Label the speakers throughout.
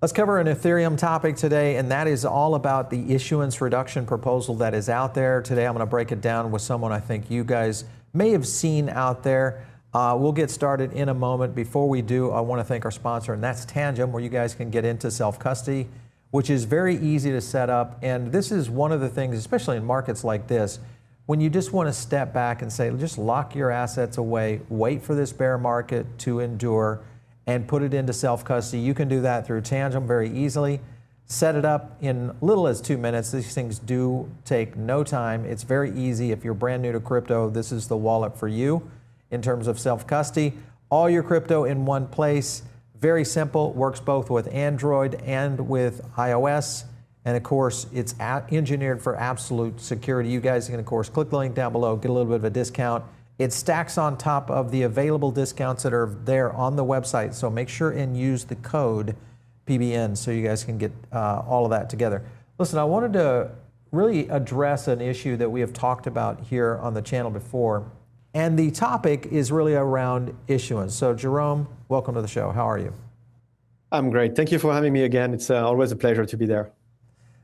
Speaker 1: Let's cover an Ethereum topic today, and that is all about the issuance reduction proposal that is out there. Today I'm going to break it down with someone I think you guys may have seen out there. We'll get started in a moment. Before we do, I want to thank our sponsor, and that's Tangem, where you guys can get into self-custody, which is very easy to set up. And this is one of the things, especially in markets like this, when you just want to step back and say, just lock your assets away, wait for this bear market to endure, and put it into self-custody. You can do that through Tangem very easily. Set it up in little as 2 minutes. These things do take no time. It's very easy. If you're brand new to crypto, this is the wallet for you in terms of self-custody. All your crypto in one place. Very simple. Works both with Android and with iOS. And of course, it's engineered for absolute security. You guys can, of course, click the link down below, get a little bit of a discount. It stacks on top of the available discounts that are there on the website. So make sure and use the code PBN so you guys can get all of that together. Listen, I wanted to really address an issue that we have talked about here on the channel before. And the topic is really around issuance. So Jerome, welcome to the show. How are you?
Speaker 2: I'm great. Thank you for having me again. It's always a pleasure to be there.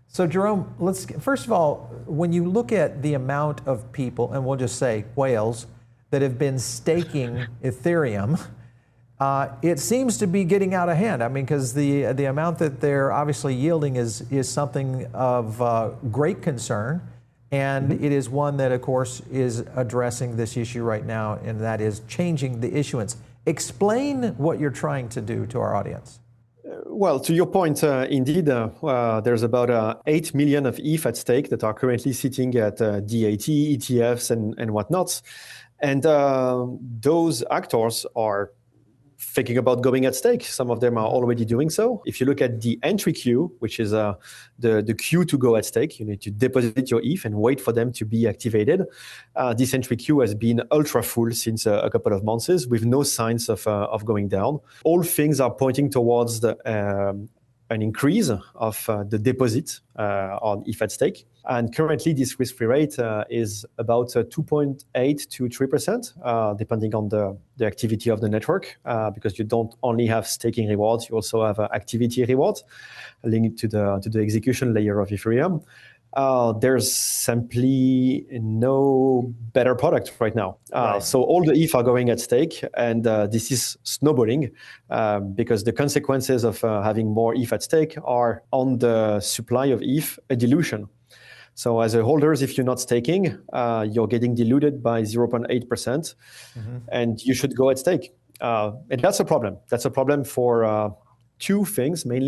Speaker 1: So Jerome, first of all, when you look at the amount of people, and we'll just say whales, that have been staking Ethereum, it seems to be getting out of hand. I mean, because the amount that they're obviously yielding is something of great concern, and it is one that, of course, is addressing this issue right now, and that is changing the issuance. Explain what you're trying to do to our audience.
Speaker 2: Well, to your point, indeed, there's about 8 million of ETH at stake that are currently sitting at DAT, ETFs, and whatnot. And those actors are thinking about going at stake. Some of them are already doing so. If you look at the entry queue, which is the queue to go at stake, you need to deposit your ETH and wait for them to be activated. This entry queue has been ultra full since a couple of months with no signs of going down. All things are pointing towards an increase of the deposit on ETH at stake. And currently, this risk-free rate is about 2.8 to 3%, depending on the activity of the network, because you don't only have staking rewards, you also have activity rewards linked to the execution layer of Ethereum. There's simply no better product right now.
Speaker 1: Right.
Speaker 2: So all the ETH are going at stake, and this is snowballing because the consequences of having more ETH at stake are on the supply of ETH, a dilution. So as a holders, if you're not staking, you're getting diluted by 0.8%, and you should go at stake. And that's a problem. That's a problem for two things mainly.